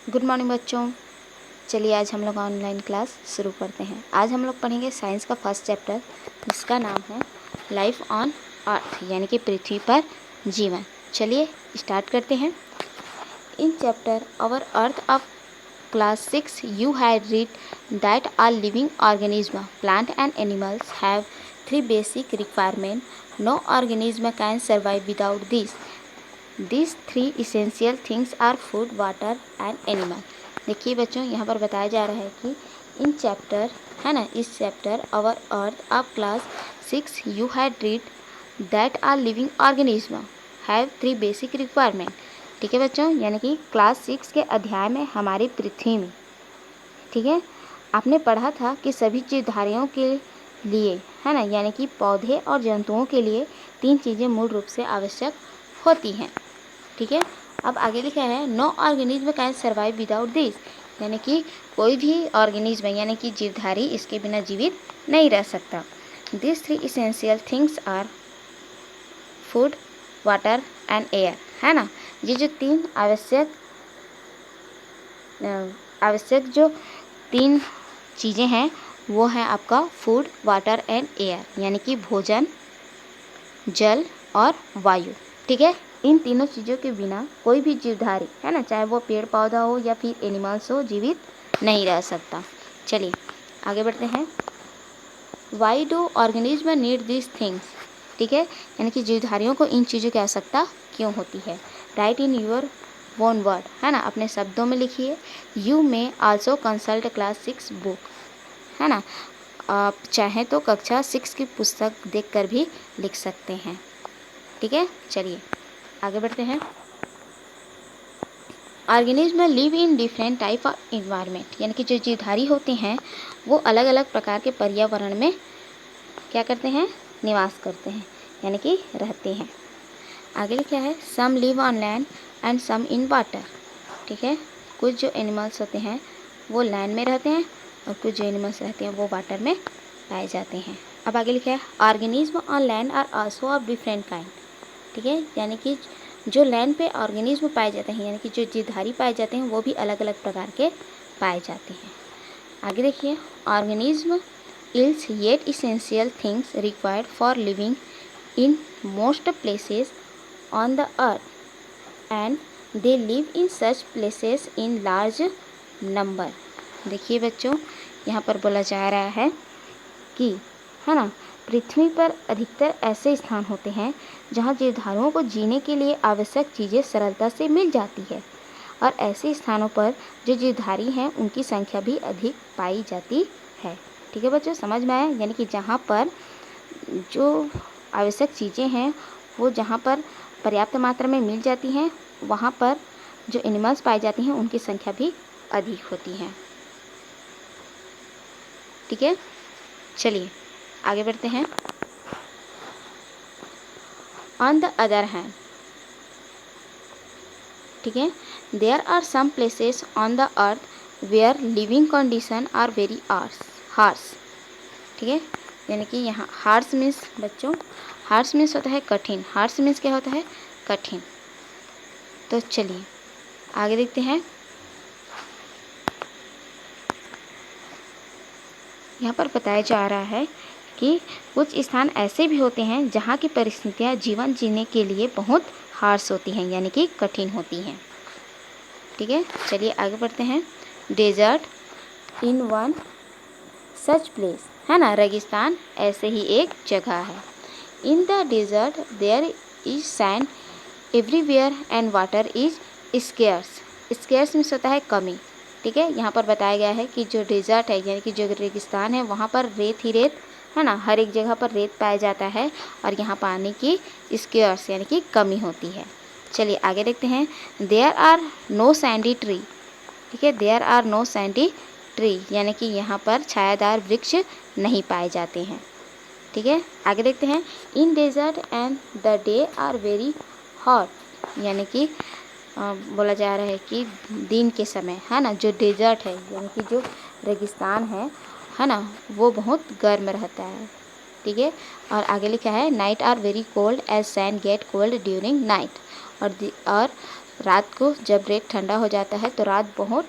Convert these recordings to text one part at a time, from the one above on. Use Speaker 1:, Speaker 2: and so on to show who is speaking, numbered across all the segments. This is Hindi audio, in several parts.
Speaker 1: गुड मॉर्निंग बच्चों। चलिए आज हम लोग ऑनलाइन क्लास शुरू करते हैं। आज हम लोग पढ़ेंगे साइंस का फर्स्ट चैप्टर, जिसका नाम है लाइफ ऑन अर्थ, यानी कि पृथ्वी पर जीवन। चलिए स्टार्ट करते हैं। In chapter our earth of class 6 you had read that all living organisms, plant and animals, have three basic requirements. No organism can survive without these. These three essential things are food, water and animal. देखिए बच्चों, यहाँ पर बताया जा रहा है कि इन चैप्टर है ना, इस chapter our earth of class 6 you had read that are living organism have three basic requirement. ठीक है बच्चों, यानी कि क्लास 6 के अध्याय में हमारी पृथ्वी में, ठीक है, आपने पढ़ा था कि सभी जीवधारियों के लिए है ना, यानी कि पौधे और जंतुओं के लिए तीन चीज़ें मूल रूप से आवश्यक होती हैं। ठीक है, अब आगे लिखा है no organism can survive without this, यानी कि कोई भी ऑर्गेनिज्म यानी कि जीवधारी इसके बिना जीवित नहीं रह सकता। This three essential things are food, water and air, है ना। ये जो तीन आवश्यक जो तीन चीज़ें हैं वो है आपका फूड, वाटर एंड एयर, यानी कि भोजन, जल और वायु। ठीक है, इन तीनों चीज़ों के बिना कोई भी जीवधारी है ना, चाहे वो पेड़ पौधा हो या फिर एनिमल्स हो, जीवित नहीं रह सकता। चलिए आगे बढ़ते हैं। Why do organism need this things, ठीक है, यानी कि जीवधारियों को इन चीज़ों की आवश्यकता क्यों होती है। Right in your own word, है ना, अपने शब्दों में लिखिए। You may also consult class 6 book, है ना, आप चाहें तो कक्षा 6 की पुस्तक देखकर भी लिख सकते हैं। ठीक है, चलिए आगे बढ़ते हैं। Organism live in different type of environment, यानी कि जो जीवधारी होते हैं वो अलग अलग प्रकार के पर्यावरण में क्या करते हैं, निवास करते हैं, यानी कि रहते हैं। आगे लिखा है some live on land and some in water. ठीक है, कुछ जो एनिमल्स होते हैं वो लैंड में रहते हैं और कुछ जो एनिमल्स रहते हैं वो वाटर में पाए जाते हैं। अब आगे लिखा है organism on land are also of different kind. ठीक है, यानी कि जो लैंड पे ऑर्गेनिज्म पाए जाते हैं, यानी कि जो जीवधारी पाए जाते हैं वो भी अलग अलग प्रकार के पाए जाते हैं। आगे देखिए organism is yet essential things required for living in most places on the earth and they live in such places in large number. देखिए बच्चों, यहाँ पर बोला जा रहा है कि है ना, पृथ्वी पर अधिकतर ऐसे स्थान होते हैं जहाँ जीवधारियों को जीने के लिए आवश्यक चीज़ें सरलता से मिल जाती है, और ऐसे स्थानों पर जो जीवधारी हैं उनकी संख्या भी अधिक पाई जाती है। ठीक है बच्चों, समझ में आया, यानी कि जहाँ पर जो आवश्यक चीज़ें हैं वो जहाँ पर पर्याप्त मात्रा में मिल जाती हैं, वहाँ पर जो एनिमल्स पाई जाती हैं उनकी संख्या भी अधिक होती है। ठीक है, चलिए आगे बढ़ते हैं। ऑन द अदर हैंड, ठीक है, there are some places on the earth where living condition are very harsh. ठीक है, यानी कि यहाँ हार्श मीन्स बच्चों, हार्श मीन्स होता है कठिन। हार्श मीन्स क्या होता है, कठिन। तो चलिए आगे देखते हैं। यहाँ पर बताया जा रहा है कि कुछ स्थान ऐसे भी होते हैं जहाँ की परिस्थितियाँ जीवन जीने के लिए बहुत हार्श होती हैं, यानी कि कठिन होती हैं। ठीक है, चलिए आगे बढ़ते हैं। Desert in one such place, है ना, रेगिस्तान ऐसे ही एक जगह है। In the desert there is sand everywhere and water is scarce. Scarce means होता है कमी। ठीक है, यहाँ पर बताया गया है कि जो डेजर्ट है यानी कि जो रेगिस्तान है वहाँ पर रेत ही रेत, है ना, हर एक जगह पर रेत पाया जाता है और यहाँ पानी की स्केर्स यानी कि कमी होती है। चलिए आगे देखते हैं। There are no sandy tree. ठीक है, there are no sandy tree, यानी कि यहाँ पर छायादार वृक्ष नहीं पाए जाते हैं। ठीक है, आगे देखते हैं। In desert and the day are very hot, यानी कि बोला जा रहा है कि दिन के समय, है ना, जो डेजर्ट है यानी कि जो रेगिस्तान है ना, वो बहुत गर्म रहता है। ठीक है, और आगे लिखा है night are very cold as sand get cold during night, और रात को जब रेत ठंडा हो जाता है तो रात बहुत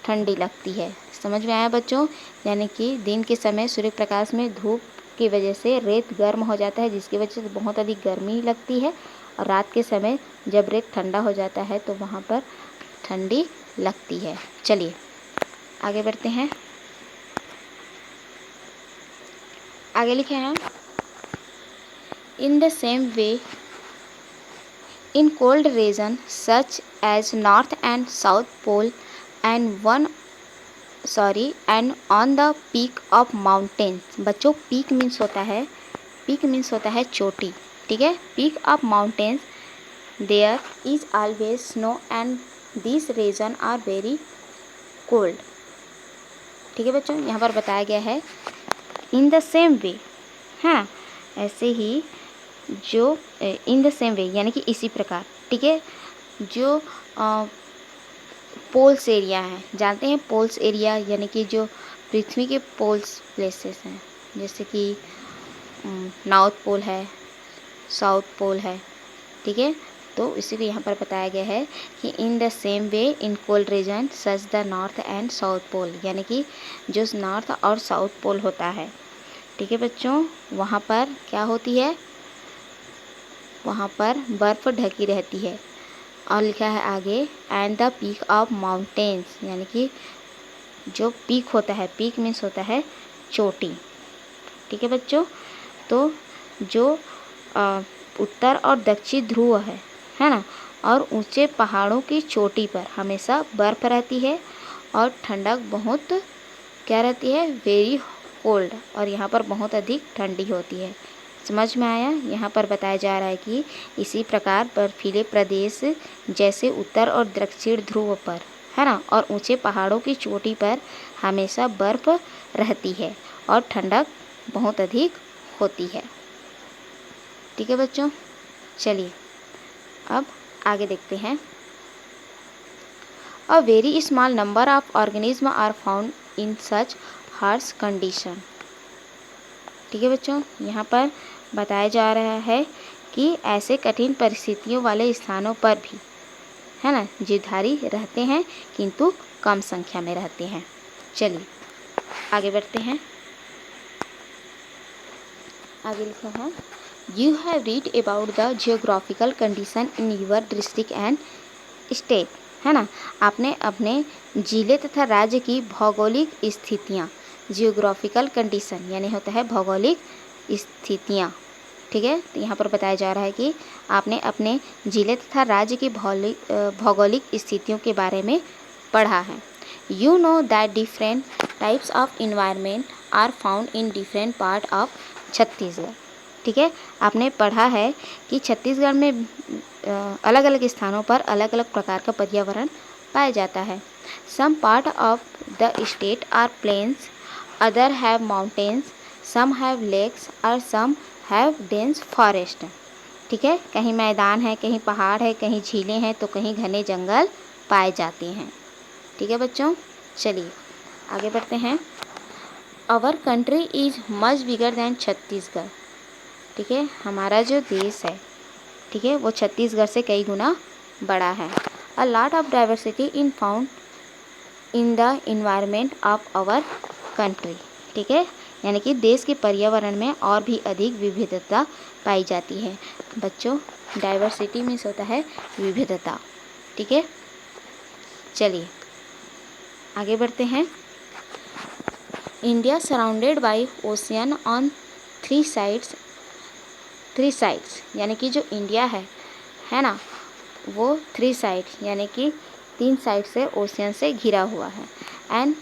Speaker 1: ठंडी लगती है। समझ में आया बच्चों? यानी कि दिन के समय सूर्य प्रकाश में धूप की वजह से रेत गर्म हो जाता है, जिसकी वजह से बहुत अधिक गर्मी लगती है, और रात के समय जब रेत ठंडा हो जाता है तो वहाँ पर ठंडी लगती है। चलिए आगे बढ़ते हैं। आगे लिखे हैं, इन the same way in cold region such as north and south pole and on the peak of mountains। बच्चों पीक मीन्स होता है चोटी, ठीक है। Peak of mountains there is always snow and this region are very cold. ठीक है बच्चों, यहाँ पर बताया गया है इन द सेम वे, हाँ ऐसे ही जो इन द सेम वे यानी कि इसी प्रकार, ठीक है। जो पोल्स एरिया है, जानते हैं पोल्स एरिया यानी कि जो पृथ्वी के पोल्स प्लेसेस हैं, जैसे कि नॉर्थ पोल है, साउथ पोल है, ठीक है। तो इसी को यहाँ पर बताया गया है कि in the same way in cold region such the north and south pole, यानी कि जो नॉर्थ और साउथ पोल होता है, ठीक है बच्चों, वहाँ पर क्या होती है, वहाँ पर बर्फ़ ढकी रहती है। और लिखा है आगे and the peak of mountains, यानी कि जो पीक होता है, पीक मीन्स होता है चोटी, ठीक है बच्चों। तो जो उत्तर और दक्षिण ध्रुव है ना, और ऊंचे पहाड़ों की चोटी पर हमेशा बर्फ़ रहती है और ठंडक बहुत क्या रहती है, वेरी कोल्ड, और यहाँ पर बहुत अधिक ठंडी होती है। समझ में आया? यहाँ पर बताया जा रहा है कि इसी प्रकार बर्फीले प्रदेश जैसे उत्तर और दक्षिण ध्रुव पर, है ना, और ऊंचे पहाड़ों की चोटी पर हमेशा बर्फ़ रहती है और ठंडक बहुत अधिक होती है। ठीक है बच्चों, चलिए अब आगे देखते हैं। A very small number of organism are found in such harsh condition. ठीक है बच्चों, यहाँ पर बताया जा रहा है कि ऐसे कठिन परिस्थितियों वाले स्थानों पर भी, है ना, जीवधारी रहते हैं किंतु कम संख्या में रहते हैं। चलिए आगे बढ़ते हैं। आगे लिखा है, you have read about the geographical condition in your district and state, है ना, आपने अपने जिले तथा राज्य की भौगोलिक स्थितियाँ, जियोग्राफिकल कंडीशन यानी होता है भौगोलिक स्थितियाँ, ठीक है। तो यहाँ पर बताया जा रहा है कि आपने अपने जिले तथा राज्य की भौगोलिक स्थितियों के बारे में पढ़ा है। You know that different types of environment are found in different part of Chhattisgarh. ठीक है, आपने पढ़ा है कि छत्तीसगढ़ में अलग अलग स्थानों पर अलग अलग प्रकार का पर्यावरण पाया जाता है। Some part of the state are plains, other have mountains, some have lakes और सम हैव डेंस फॉरेस्ट। ठीक है, कहीं मैदान है, कहीं पहाड़ है, कहीं झीलें हैं, तो कहीं घने जंगल पाए जाते हैं। ठीक है बच्चों, चलिए आगे बढ़ते हैं। Our country is much bigger than Chhattisgarh. ठीक है, हमारा जो देश है, ठीक है, वो छत्तीसगढ़ से कई गुना बड़ा है। A lot of diversity in found in the environment of our country. ठीक है, यानी कि देश के पर्यावरण में और भी अधिक विविधता पाई जाती है। बच्चों, डाइवर्सिटी मीन्स होता है विविधता। ठीक है, चलिए आगे बढ़ते हैं। India surrounded by ocean on three sides, यानी कि जो इंडिया है ना, वो थ्री साइड यानी कि 3 साइड से ओशियन से घिरा हुआ है। And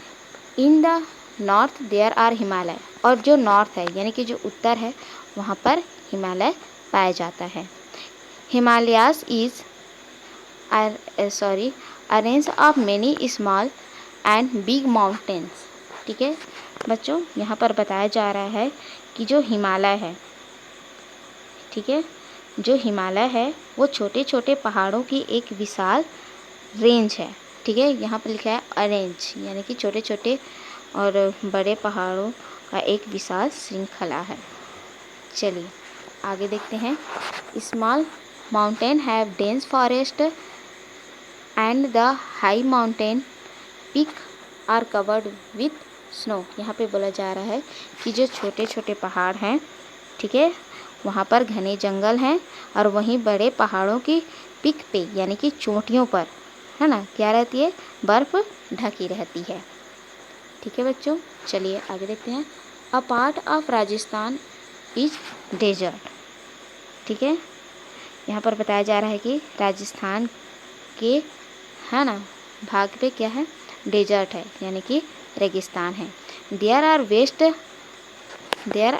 Speaker 1: in the north there are Himalaya, और जो नॉर्थ है यानी कि जो उत्तर है, वहाँ पर हिमालय पाया जाता है। Himalayas is arrange of many small and big mountains. ठीक है बच्चों, यहाँ पर बताया जा रहा है कि जो हिमालय है, ठीक है, जो हिमालय है वो छोटे छोटे पहाड़ों की एक विशाल रेंज है। ठीक है, यहाँ पर लिखा है अरेंज यानी कि छोटे छोटे और बड़े पहाड़ों का एक विशाल श्रृंखला है। चलिए आगे देखते हैं। Small mountain have dense forest and the high mountain peak are covered with snow. यहाँ पे बोला जा रहा है कि जो छोटे छोटे पहाड़ हैं, ठीक है, वहाँ पर घने जंगल हैं और वहीं बड़े पहाड़ों की पीक पे यानी कि चोटियों पर, है ना, क्या रहती है, बर्फ़ ढकी रहती है। ठीक है बच्चों, चलिए आगे देखते हैं। A part of Rajasthan is desert. ठीक है, यहाँ पर बताया जा रहा है कि राजस्थान के, है ना, भाग पे क्या है, डेजर्ट है यानी कि रेगिस्तान है। There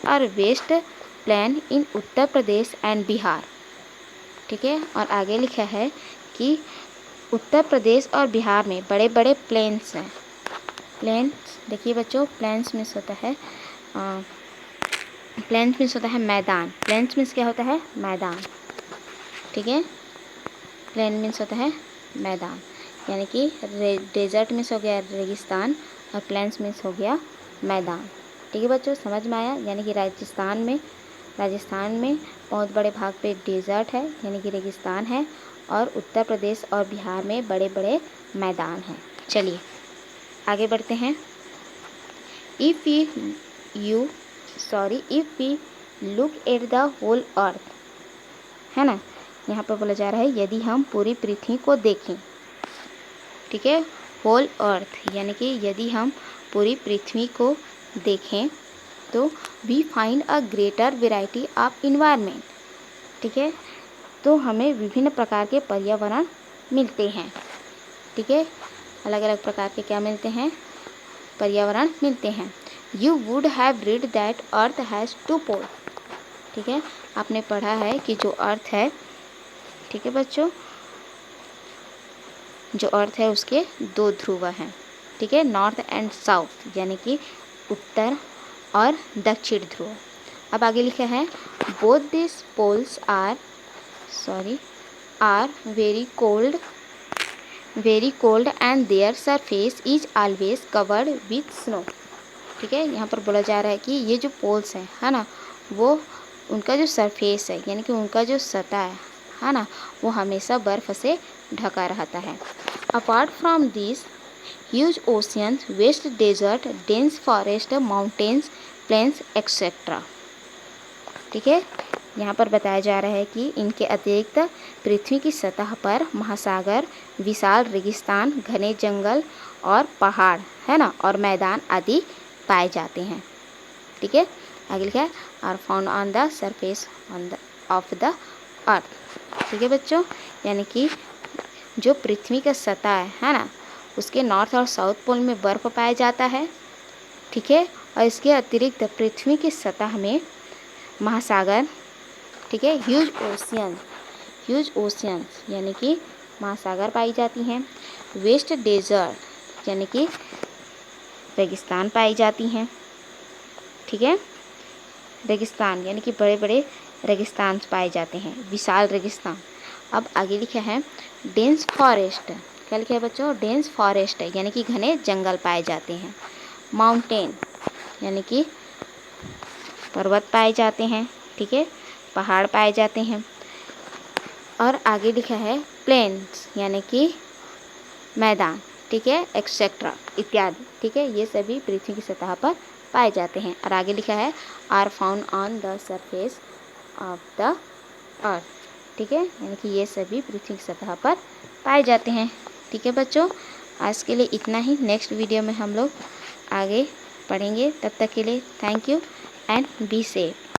Speaker 1: are vast plain in Uttar Pradesh and Bihar. ठीक है, और आगे लिखा है कि उत्तर प्रदेश और बिहार में बड़े बड़े प्लेन्स हैं। प्लेन्स देखिए बच्चों, प्लेन्स मीन्स होता है मैदान। प्लेन्स मीन्स क्या होता है, मैदान। ठीक है, प्लेन मीन्स होता है मैदान, यानी कि डेजर्ट मीन्स हो गया रेगिस्तान और प्लेन्स मीन्स हो गया मैदान। ठीक है बच्चों, समझ में आया। यानी कि राजस्थान में बहुत बड़े भाग पे डेजर्ट है यानी कि रेगिस्तान है, और उत्तर प्रदेश और बिहार में बड़े बड़े मैदान हैं। चलिए आगे बढ़ते हैं। If we look at the whole earth, है ना, यहाँ पर बोला जा रहा है यदि हम पूरी पृथ्वी को देखें। ठीक है, होल अर्थ यानी कि यदि हम पूरी पृथ्वी को देखें तो we find a greater variety of environment. ठीक है, तो हमें विभिन्न प्रकार के पर्यावरण मिलते हैं। ठीक है, अलग अलग प्रकार के क्या मिलते हैं, पर्यावरण मिलते हैं। You would have read that earth has 2 पोल। ठीक है, आपने पढ़ा है कि जो अर्थ है, ठीक है बच्चों, जो अर्थ है उसके 2 ध्रुव हैं। ठीक है, नॉर्थ एंड साउथ यानी कि उत्तर और दक्षिण ध्रुव। अब आगे लिखा है both this poles are very cold and their surface is always covered with snow. ठीक है, यहाँ पर बोला जा रहा है कि ये जो पोल्स हैं, है ना, वो उनका जो सरफेस है यानी कि उनका जो सतह है ना, वो हमेशा बर्फ़ से ढका रहता है। Apart from this huge oceans, vast desert, dense forest, mountains, plains etcetera. ठीक है, यहाँ पर बताया जा रहा है कि इनके अतिरिक्त पृथ्वी की सतह पर महासागर, विशाल रेगिस्तान, घने जंगल और पहाड़, है ना, और मैदान आदि पाए जाते हैं। ठीक है, आगे लिखा है are found on the surface of the earth. ठीक है बच्चों, यानी कि जो पृथ्वी का सतह है ना, उसके नॉर्थ और साउथ पोल में बर्फ़ पाया जाता है। ठीक है, और इसके अतिरिक्त पृथ्वी की सतह में महासागर, ठीक है, ह्यूज ओशियंस यानी कि महासागर पाई जाती हैं। वेस्ट डेजर्ट यानी कि रेगिस्तान पाई जाती हैं। ठीक है, रेगिस्तान यानी कि बड़े बड़े रेगिस्तान पाए जाते हैं, विशाल रेगिस्तान। अब आगे लिखा है डेंस फॉरेस्ट। क्या लिखा है बच्चों, डेंस फॉरेस्ट यानी कि घने जंगल पाए जाते हैं। माउंटेन यानी कि पर्वत पाए जाते हैं। ठीक है, पहाड़ पाए जाते हैं। और आगे लिखा है प्लेन्स यानी कि मैदान। ठीक है, एक्सेट्रा इत्यादि। ठीक है, ये सभी पृथ्वी की सतह पर पाए जाते हैं। और आगे लिखा है are found on the surface of the earth. ठीक है, यानी कि ये सभी पृथ्वी की सतह पर पाए जाते हैं। ठीक है बच्चों, आज के लिए इतना ही। नेक्स्ट वीडियो में हम लोग आगे पढ़ेंगे। तब तक के लिए thank you and be safe.